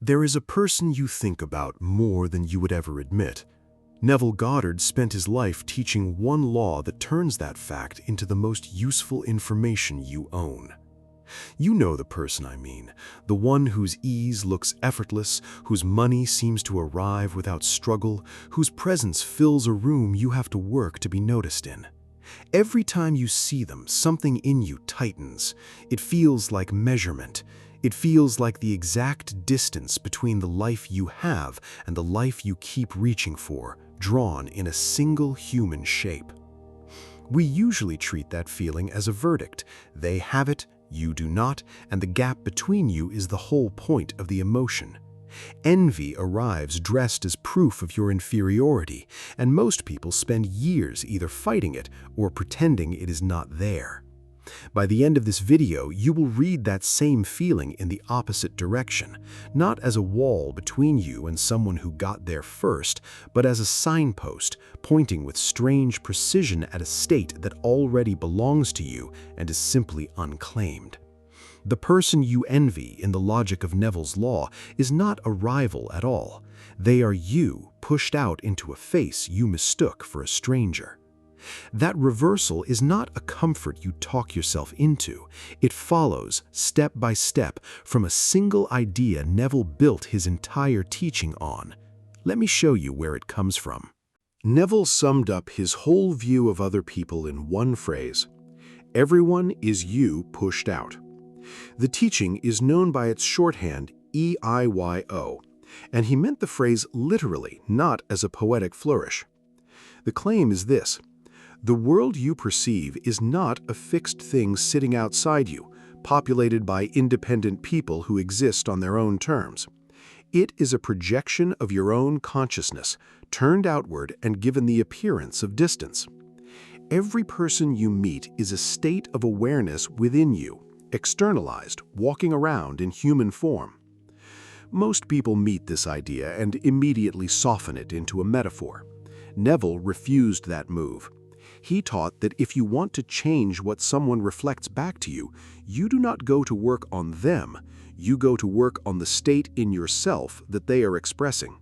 There is a person you think about more than you would ever admit. Neville Goddard spent his life teaching one law that turns that fact into the most useful information you own. You know the person I mean, the one whose ease looks effortless, whose money seems to arrive without struggle, whose presence fills a room you have to work to be noticed in. Every time you see them, something in you tightens. It feels like measurement. It feels like the exact distance between the life you have and the life you keep reaching for, drawn in a single human shape. We usually treat that feeling as a verdict. They have it, you do not, and the gap between you is the whole point of the emotion. Envy arrives dressed as proof of your inferiority, and most people spend years either fighting it or pretending it is not there. By the end of this video, you will read that same feeling in the opposite direction, not as a wall between you and someone who got there first, but as a signpost pointing with strange precision at a state that already belongs to you and is simply unclaimed. The person you envy, in the logic of Neville's law, is not a rival at all. They are you pushed out into a face you mistook for a stranger. That reversal is not a comfort you talk yourself into. It follows, step by step, from a single idea Neville built his entire teaching on. Let me show you where it comes from. Neville summed up his whole view of other people in one phrase: everyone is you pushed out. The teaching is known by its shorthand EIYO, and he meant the phrase literally, not as a poetic flourish. The claim is this: the world you perceive is not a fixed thing sitting outside you, populated by independent people who exist on their own terms. It is a projection of your own consciousness, turned outward and given the appearance of distance. Every person you meet is a state of awareness within you, externalized, walking around in human form. Most people meet this idea and immediately soften it into a metaphor. Neville refused that move. He taught that if you want to change what someone reflects back to you, you do not go to work on them, you go to work on the state in yourself that they are expressing.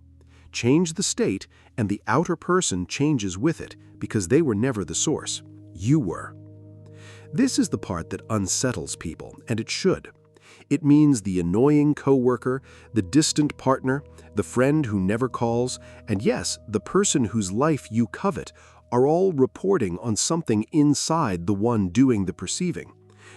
Change the state, and the outer person changes with it, because they were never the source. You were. This is the part that unsettles people, and it should. It means the annoying coworker, the distant partner, the friend who never calls, and yes, the person whose life you covet, are all reporting on something inside the one doing the perceiving.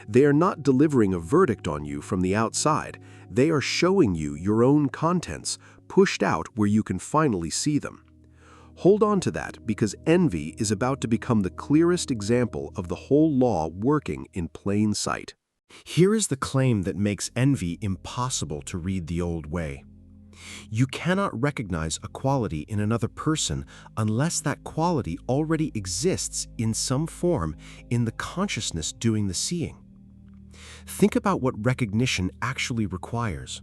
They are not delivering a verdict on you from the outside. They are showing you your own contents, pushed out where you can finally see them. Hold on to that, because envy is about to become the clearest example of the whole law working in plain sight. Here is the claim that makes envy impossible to read the old way. You cannot recognize a quality in another person unless that quality already exists in some form in the consciousness doing the seeing. Think about what recognition actually requires.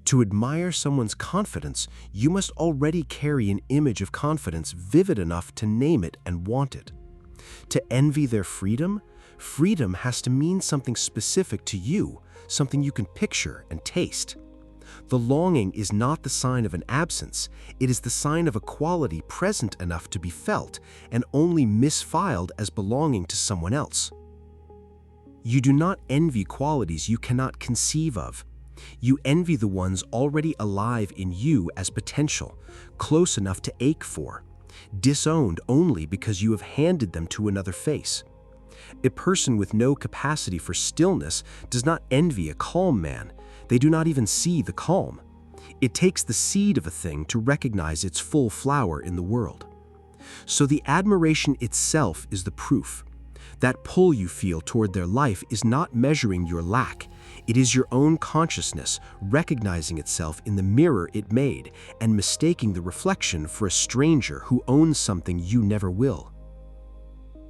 To admire someone's confidence, you must already carry an image of confidence vivid enough to name it and want it. To envy their freedom, freedom has to mean something specific to you, something you can picture and taste. The longing is not the sign of an absence, it is the sign of a quality present enough to be felt and only misfiled as belonging to someone else. You do not envy qualities you cannot conceive of. You envy the ones already alive in you as potential, close enough to ache for, disowned only because you have handed them to another face. A person with no capacity for stillness does not envy a calm man. They do not even see the calm. It takes the seed of a thing to recognize its full flower in the world. So the admiration itself is the proof. That pull you feel toward their life is not measuring your lack. It is your own consciousness recognizing itself in the mirror it made and mistaking the reflection for a stranger who owns something you never will.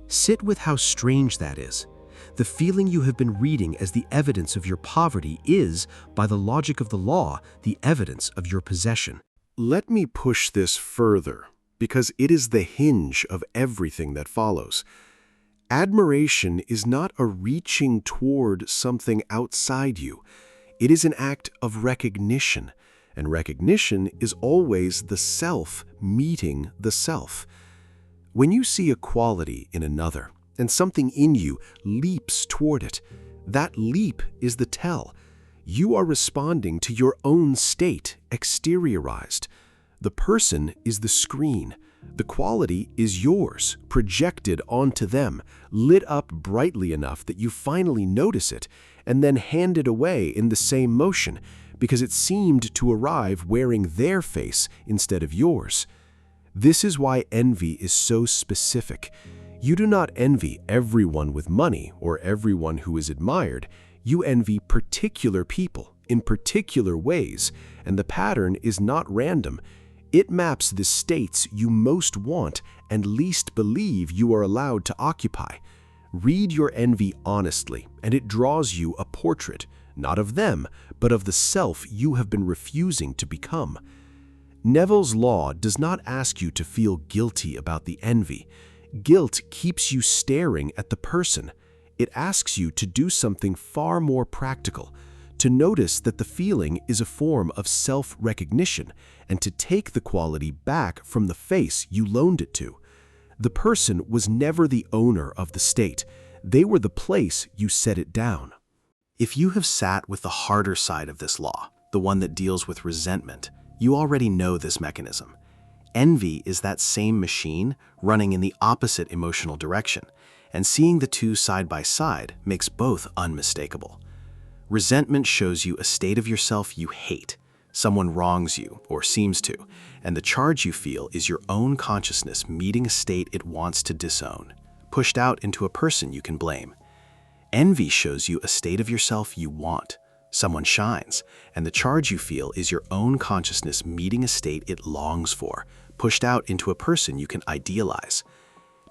Sit with how strange that is. The feeling you have been reading as the evidence of your poverty is, by the logic of the law, the evidence of your possession. Let me push this further, because it is the hinge of everything that follows. Admiration is not a reaching toward something outside you. It is an act of recognition, and recognition is always the self meeting the self. When you see a quality in another, and something in you leaps toward it, that leap is the tell. You are responding to your own state, exteriorized. The person is the screen. The quality is yours, projected onto them, lit up brightly enough that you finally notice it, and then handed away in the same motion, because it seemed to arrive wearing their face instead of yours. This is why envy is so specific. You do not envy everyone with money or everyone who is admired. You envy particular people in particular ways, and the pattern is not random. It maps the states you most want and least believe you are allowed to occupy. Read your envy honestly, and it draws you a portrait, not of them, but of the self you have been refusing to become. Neville's law does not ask you to feel guilty about the envy. Guilt keeps you staring at the person. It asks you to do something far more practical, to notice that the feeling is a form of self-recognition, and to take the quality back from the face you loaned it to. The person was never the owner of the state. They were the place you set it down. If you have sat with the harder side of this law, the one that deals with resentment, you already know this mechanism. Envy is that same machine running in the opposite emotional direction, and seeing the two side by side makes both unmistakable. Resentment shows you a state of yourself you hate. Someone wrongs you, or seems to, and the charge you feel is your own consciousness meeting a state it wants to disown, pushed out into a person you can blame. Envy shows you a state of yourself you want. Someone shines, and the charge you feel is your own consciousness meeting a state it longs for, pushed out into a person you can idealize.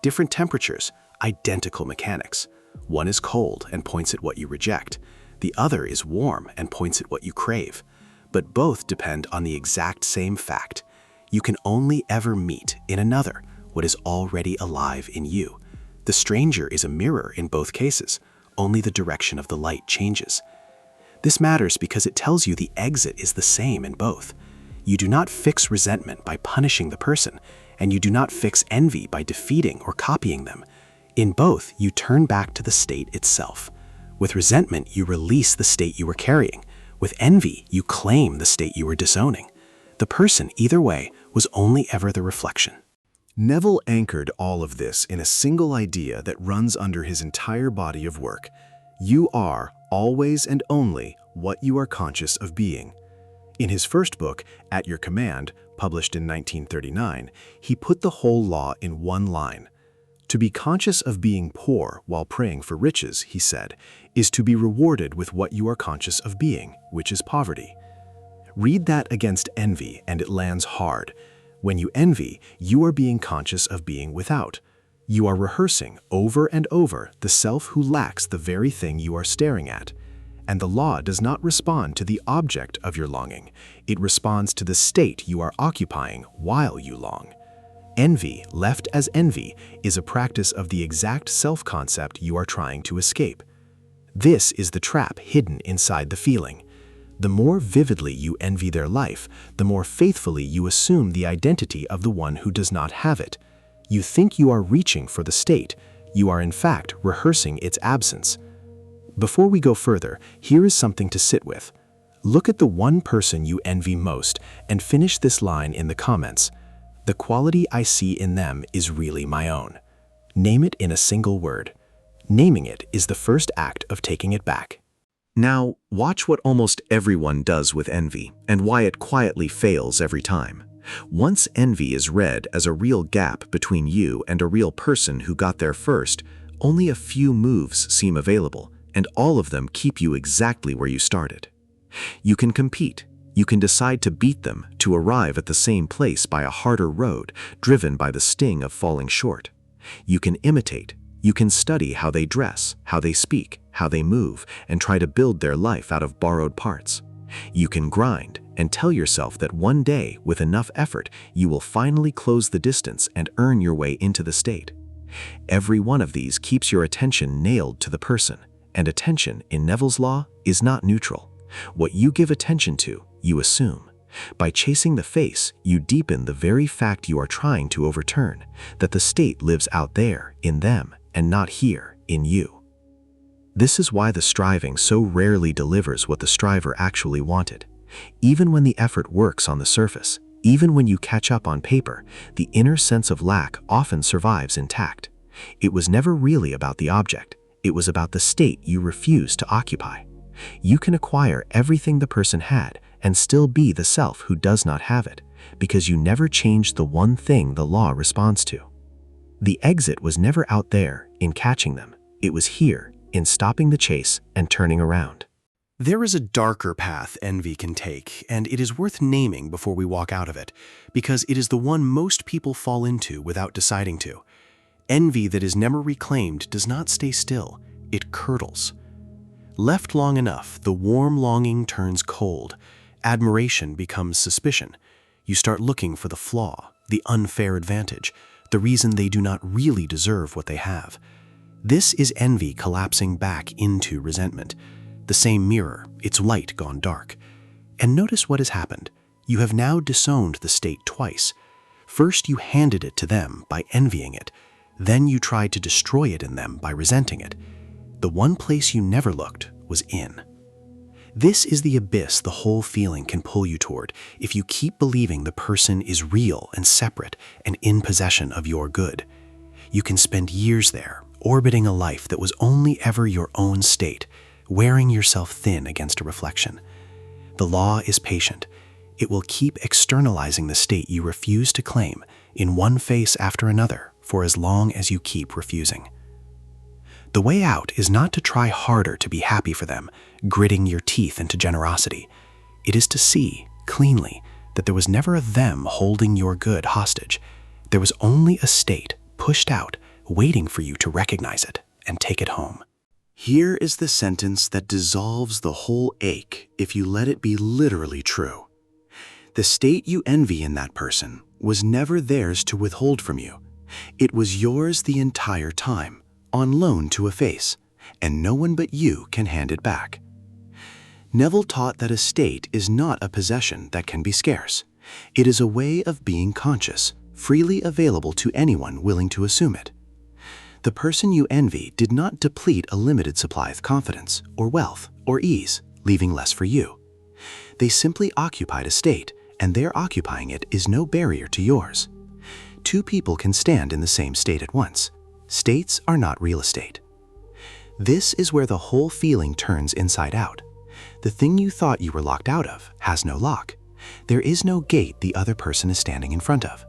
Different temperatures, identical mechanics. One is cold and points at what you reject. The other is warm and points at what you crave. But both depend on the exact same fact. You can only ever meet in another what is already alive in you. The stranger is a mirror in both cases, only the direction of the light changes. This matters because it tells you the exit is the same in both. You do not fix resentment by punishing the person, and you do not fix envy by defeating or copying them. In both, you turn back to the state itself. With resentment, you release the state you were carrying. With envy, you claim the state you were disowning. The person, either way, was only ever the reflection. Neville anchored all of this in a single idea that runs under his entire body of work. You are always and only what you are conscious of being. In his first book, At Your Command, published in 1939, he put the whole law in one line. To be conscious of being poor while praying for riches, he said, is to be rewarded with what you are conscious of being, which is poverty. Read that against envy, and it lands hard. When you envy, you are being conscious of being without. You are rehearsing over and over the self who lacks the very thing you are staring at. And the law does not respond to the object of your longing. It responds to the state you are occupying while you long. Envy, left as envy, is a practice of the exact self-concept you are trying to escape. This is the trap hidden inside the feeling. The more vividly you envy their life, the more faithfully you assume the identity of the one who does not have it. You think you are reaching for the state. You are in fact rehearsing its absence. Before we go further, here is something to sit with. Look at the one person you envy most and finish this line in the comments. The quality I see in them is really my own. Name it in a single word. Naming it is the first act of taking it back. Now, watch what almost everyone does with envy and why it quietly fails every time. Once envy is read as a real gap between you and a real person who got there first, only a few moves seem available, and all of them keep you exactly where you started. You can compete. You can decide to beat them, to arrive at the same place by a harder road, driven by the sting of falling short. You can imitate. You can study how they dress, how they speak, how they move, and try to build their life out of borrowed parts. You can grind and tell yourself that one day, with enough effort, you will finally close the distance and earn your way into the state. Every one of these keeps your attention nailed to the person, and attention, in Neville's law, is not neutral. What you give attention to, you assume. By chasing the face, you deepen the very fact you are trying to overturn, that the state lives out there, in them, and not here, in you. This is why the striving so rarely delivers what the striver actually wanted. Even when the effort works on the surface, even when you catch up on paper, the inner sense of lack often survives intact. It was never really about the object. It was about the state you refused to occupy. You can acquire everything the person had and still be the self who does not have it, because you never changed the one thing the law responds to. The exit was never out there, in catching them. It was here, in stopping the chase and turning around. There is a darker path envy can take, and it is worth naming before we walk out of it, because it is the one most people fall into without deciding to. Envy that is never reclaimed does not stay still, it curdles. Left long enough, the warm longing turns cold. Admiration becomes suspicion. You start looking for the flaw, the unfair advantage, the reason they do not really deserve what they have. This is envy collapsing back into resentment. The same mirror, its light gone dark. And notice what has happened. You have now disowned the state twice. First, you handed it to them by envying it. Then you tried to destroy it in them by resenting it. The one place you never looked was in. This is the abyss the whole feeling can pull you toward if you keep believing the person is real and separate and in possession of your good. You can spend years there, orbiting a life that was only ever your own state, wearing yourself thin against a reflection. The law is patient. It will keep externalizing the state you refuse to claim in one face after another for as long as you keep refusing. The way out is not to try harder to be happy for them, gritting your teeth into generosity. It is to see, cleanly, that there was never a them holding your good hostage. There was only a state pushed out, waiting for you to recognize it and take it home. Here is the sentence that dissolves the whole ache if you let it be literally true. The state you envy in that person was never theirs to withhold from you. It was yours the entire time, on loan to a face, and no one but you can hand it back. Neville taught that a state is not a possession that can be scarce. It is a way of being conscious, freely available to anyone willing to assume it. The person you envy did not deplete a limited supply of confidence, or wealth, or ease, leaving less for you. They simply occupied a state, and their occupying it is no barrier to yours. Two people can stand in the same state at once. States are not real estate. This is where the whole feeling turns inside out. The thing you thought you were locked out of has no lock. There is no gate the other person is standing in front of.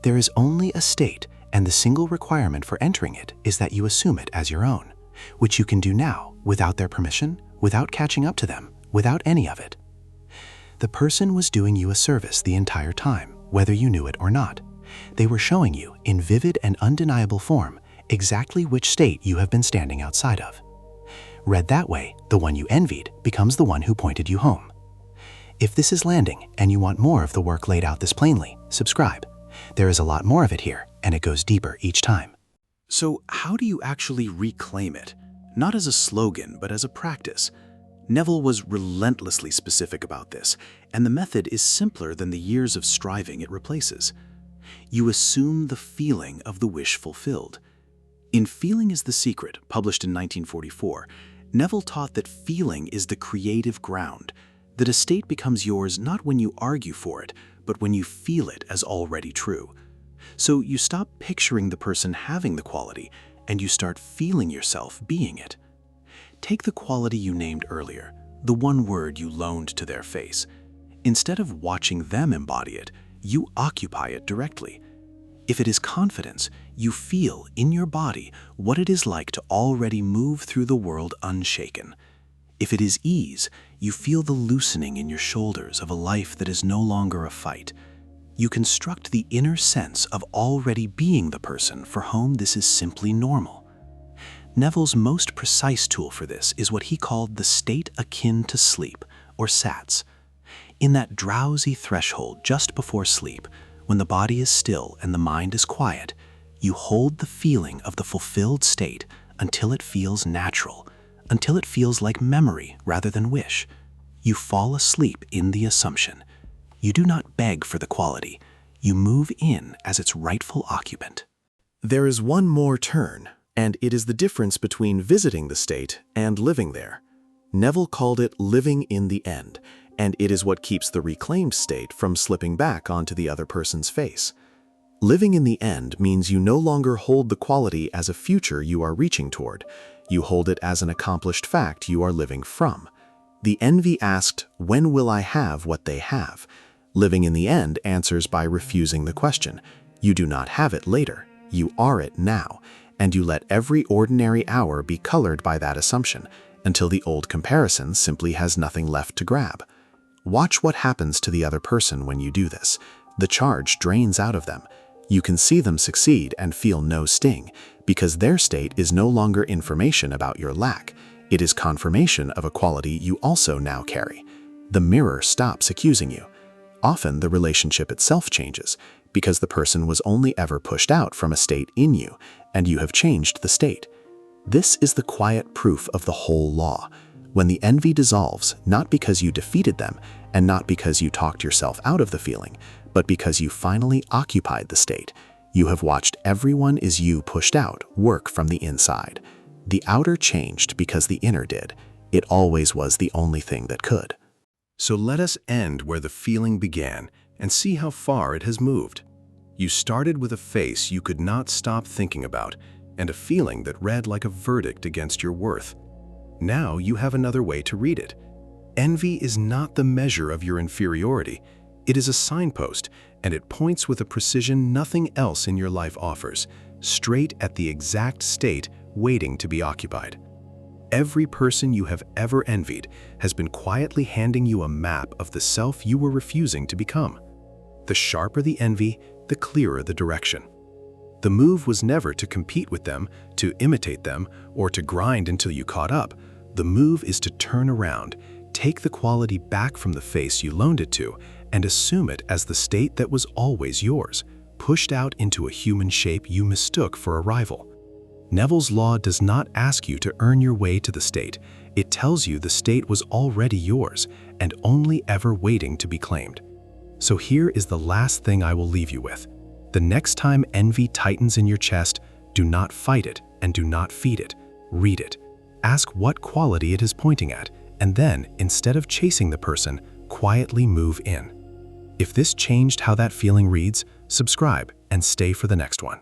There is only a state, and the single requirement for entering it is that you assume it as your own, which you can do now without their permission, without catching up to them, without any of it. The person was doing you a service the entire time, whether you knew it or not. They were showing you, in vivid and undeniable form, exactly which state you have been standing outside of. Read that way, the one you envied becomes the one who pointed you home. If this is landing and you want more of the work laid out this plainly, subscribe. There is a lot more of it here, and it goes deeper each time. So how do you actually reclaim it? Not as a slogan, but as a practice. Neville was relentlessly specific about this, and the method is simpler than the years of striving it replaces. You assume the feeling of the wish fulfilled. In Feeling is the Secret, published in 1944, Neville taught that feeling is the creative ground, that a state becomes yours not when you argue for it, but when you feel it as already true. So you stop picturing the person having the quality, and you start feeling yourself being it. Take the quality you named earlier, the one word you loaned to their face. Instead of watching them embody it, you occupy it directly. If it is confidence, you feel in your body what it is like to already move through the world unshaken. If it is ease, you feel the loosening in your shoulders of a life that is no longer a fight. You construct the inner sense of already being the person for whom this is simply normal. Neville's most precise tool for this is what he called the state akin to sleep, or SATS. In that drowsy threshold just before sleep, when the body is still and the mind is quiet, you hold the feeling of the fulfilled state until it feels natural, until it feels like memory rather than wish. You fall asleep in the assumption. You do not beg for the quality. You move in as its rightful occupant. There is one more turn, and it is the difference between visiting the state and living there. Neville called it living in the end, and it is what keeps the reclaimed state from slipping back onto the other person's face. Living in the end means you no longer hold the quality as a future you are reaching toward. You hold it as an accomplished fact you are living from. The envy asked, "When will I have what they have?" Living in the end answers by refusing the question. You do not have it later. You are it now, and you let every ordinary hour be colored by that assumption, until the old comparison simply has nothing left to grab. Watch what happens to the other person when you do this. The charge drains out of them. You can see them succeed and feel no sting, because their state is no longer information about your lack. It is confirmation of a quality you also now carry. The mirror stops accusing you. Often the relationship itself changes, because the person was only ever pushed out from a state in you, and you have changed the state. This is the quiet proof of the whole law. When the envy dissolves, not because you defeated them, and not because you talked yourself out of the feeling, but because you finally occupied the state, you have watched everyone is you pushed out work from the inside. The outer changed because the inner did. It always was the only thing that could. So let us end where the feeling began and see how far it has moved. You started with a face you could not stop thinking about and a feeling that read like a verdict against your worth. Now you have another way to read it. Envy is not the measure of your inferiority. It is a signpost, and it points with a precision nothing else in your life offers, straight at the exact state waiting to be occupied. Every person you have ever envied has been quietly handing you a map of the self you were refusing to become. The sharper the envy, the clearer the direction. The move was never to compete with them, to imitate them, or to grind until you caught up. The move is to turn around, take the quality back from the face you loaned it to, and assume it as the state that was always yours, pushed out into a human shape you mistook for a rival. Neville's law does not ask you to earn your way to the state. It tells you the state was already yours and only ever waiting to be claimed. So here is the last thing I will leave you with. The next time envy tightens in your chest, do not fight it and do not feed it. Read it. Ask what quality it is pointing at, and then, instead of chasing the person, quietly move in. If this changed how that feeling reads, subscribe and stay for the next one.